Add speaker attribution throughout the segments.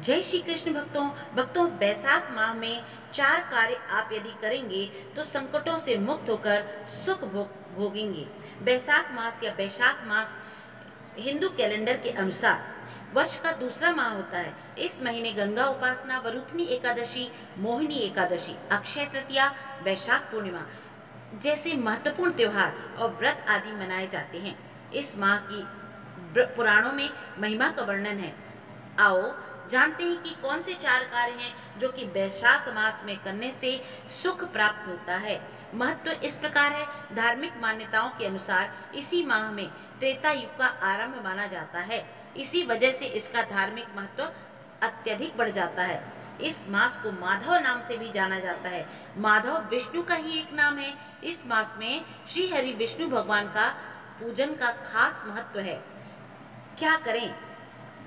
Speaker 1: जय श्री कृष्ण भक्तों। बैसाख माह में 4 कार्य आप यदि करेंगे तो संकटों से मुक्त होकर सुख भोगेंगे। बैसाख मास या बैशाख मास हिंदू कैलेंडर के अनुसार वर्ष का दूसरा माह होता है। इस महीने गंगा उपासना, वरुथनी एकादशी, मोहिनी एकादशी, अक्षय तृतीया, बैशाख पूर्णिमा जैसे महत्वपूर्ण त्योहार और व्रत आदि मनाए जाते हैं। इस माह की पुराणों में महिमा का वर्णन है। आओ जानते हैं कि कौन से 4 कार्य हैं जो कि बैशाख मास में करने से सुख प्राप्त होता है। महत्व इस प्रकार है। धार्मिक मान्यताओं के अनुसार इसी माह में त्रेता युग का आरंभ माना जाता है। इसी वजह से इसका धार्मिक महत्व अत्यधिक बढ़ जाता है। इस मास को माधव नाम से भी जाना जाता है। माधव विष्णु का ही एक नाम है। इस मास में श्री हरि विष्णु भगवान का पूजन का खास महत्व है। क्या करें?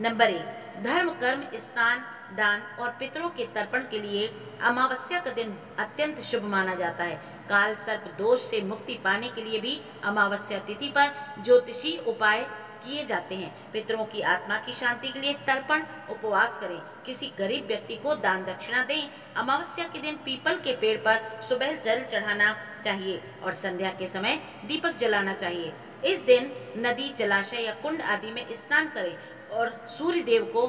Speaker 1: नंबर 1, धर्म, कर्म, स्नान, दान और पितरों के तर्पण के लिए अमावस्या का दिन अत्यंत शुभ माना जाता है। काल सर्प दोष से मुक्ति पाने के लिए भी अमावस्या तिथि पर ज्योतिषी उपाय किए जाते हैं। पितरों की आत्मा की शांति के लिए तर्पण उपवास करें। किसी गरीब व्यक्ति को दान दक्षिणा दें। अमावस्या के दिन पीपल के पेड़ पर सुबह जल चढ़ाना चाहिए और संध्या के समय दीपक जलाना चाहिए। इस दिन नदी, जलाशय या कुंड आदि में स्नान करें और सूर्य देव को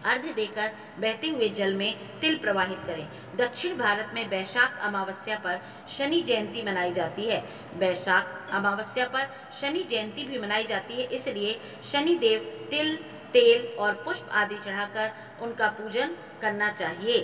Speaker 1: अर्घ्य देकर बहते हुए जल में तिल प्रवाहित करें। दक्षिण भारत में बैशाख अमावस्या पर शनि जयंती मनाई जाती है। बैशाख अमावस्या पर शनि जयंती भी मनाई जाती है, इसलिए शनि देव तिल, तेल और पुष्प आदि चढ़ाकर उनका पूजन करना चाहिए।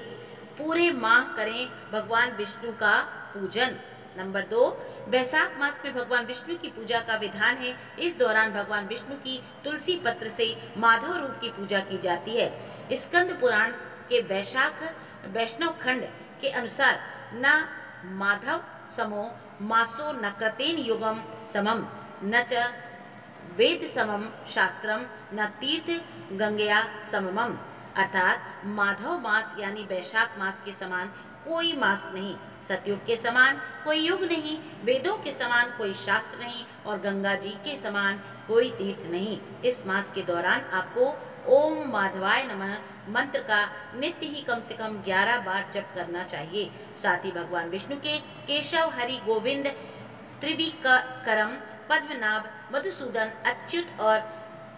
Speaker 1: पूरे माह करें भगवान विष्णु का पूजन। नंबर 2, बैसाख मास में भगवान विष्णु की पूजा का विधान है। इस दौरान भगवान विष्णु की तुलसी पत्र से माधव रूप की पूजा की जाती है। स्कंद पुराण के वैष्णव खंड के अनुसार न माधव समो मासो न कृतेन युगम समम न च वेद समम शास्त्रम न तीर्थ गंगया सममम, अर्थात माधव मास यानी बैशाख मास के समान कोई मास नहीं, सतयुग के समान कोई युग नहीं, वेदों के समान कोई शास्त्र नहीं और गंगा जी के समान कोई तीर्थ नहीं। इस मास के दौरान आपको ओम माधवाय नमः मंत्र का नित्य ही कम से कम 11 बार जप करना चाहिए। साथ ही भगवान विष्णु के केशव, हरि, गोविंद, त्रिविक्रम, पद्मनाभ, मधुसूदन, अच्युत और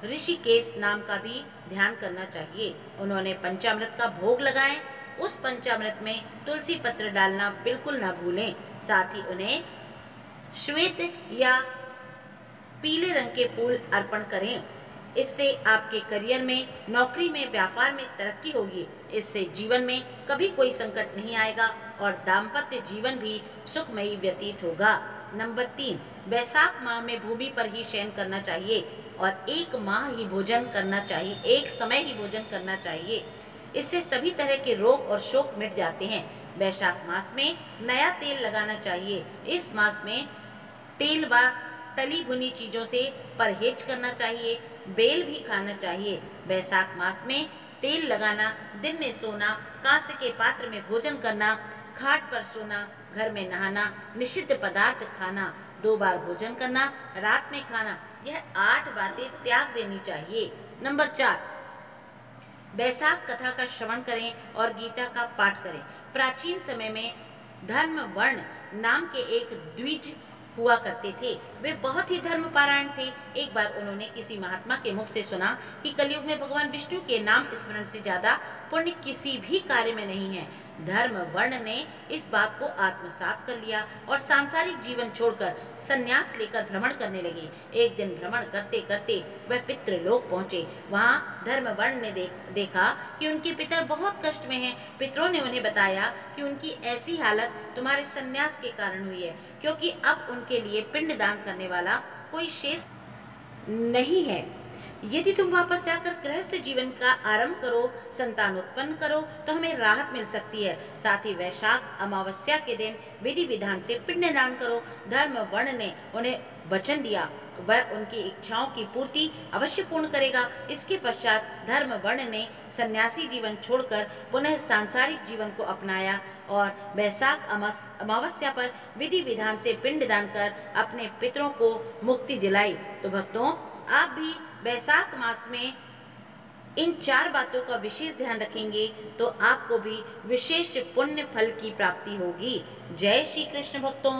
Speaker 1: ऋषिकेश नाम का भी ध्यान करना चाहिए। उन्होंने पंचामृत का भोग लगाएं। उस पंचामृत में तुलसी पत्र डालना बिल्कुल ना भूलें। साथ ही उन्हें श्वेत या पीले रंग के फूल अर्पण करें। इससे आपके करियर में, नौकरी में, व्यापार में तरक्की होगी। इससे जीवन में कभी कोई संकट नहीं आएगा और दाम्पत्य जीवन भी सुखमयी व्यतीत होगा। नंबर 3, बैसाख माह में भूमि पर ही शयन करना चाहिए और एक माह ही भोजन करना चाहिए, एक समय ही भोजन करना चाहिए। इससे सभी तरह के रोग और शोक मिट जाते हैं। बैशाख मास में नया तेल लगाना चाहिए। इस मास में तेल व तली भुनी चीजों से परहेज करना चाहिए। बेल भी खाना चाहिए। बैसाख मास में तेल लगाना, दिन में सोना, कांसे के पात्र में भोजन करना, खाट पर सोना, घर में नहाना, निषिद्ध पदार्थ खाना, 2 बार भोजन करना, रात में खाना, यह 8 बातें त्याग देनी चाहिए। नंबर 4, बैसाख कथा का श्रवण करें और गीता का पाठ करें। प्राचीन समय में धर्म वर्ण नाम के एक द्विज हुआ करते थे। वे बहुत ही धर्मपरायण थे। एक बार उन्होंने किसी महात्मा के मुख से सुना कि कलयुग में भगवान विष्णु के नाम स्मरण से ज्यादा पुण्य किसी भी कार्य में नहीं है। धर्म वर्ण ने इस बात को आत्मसात कर लिया और सांसारिक जीवन छोड़कर संन्यास लेकर भ्रमण करने लगे। एक दिन भ्रमण करते करते वह पितृलोक पहुंचे। वहां धर्म वर्ण ने देखा कि उनके पितर बहुत कष्ट में हैं। पितरों ने उन्हें बताया कि उनकी ऐसी हालत तुम्हारे संन्यास के कारण हुई है, क्योंकि अब उनके लिए पिंड दान करने वाला कोई शेष नहीं है। यदि तुम वापस जाकर गृहस्थ जीवन का आरंभ करो, संतान उत्पन्न करो, तो हमें राहत मिल सकती है। साथ ही वैशाख अमावस्या के दिन विधि विधान से पिंडदान करो। धर्म वर्ण ने उन्हें वचन दिया, वह उनकी इच्छाओं की पूर्ति अवश्य पूर्ण करेगा। इसके पश्चात धर्म वर्ण ने सन्यासी जीवन छोड़कर पुनः सांसारिक जीवन को अपनाया और वैशाख अमावस्या पर विधि विधान से पिंडदान कर अपने पितरों को मुक्ति दिलाई। तो भक्तों, आप भी बैसाख मास में इन 4 बातों का विशेष ध्यान रखेंगे तो आपको भी विशेष पुण्य फल की प्राप्ति होगी। जय श्री कृष्ण भक्तों।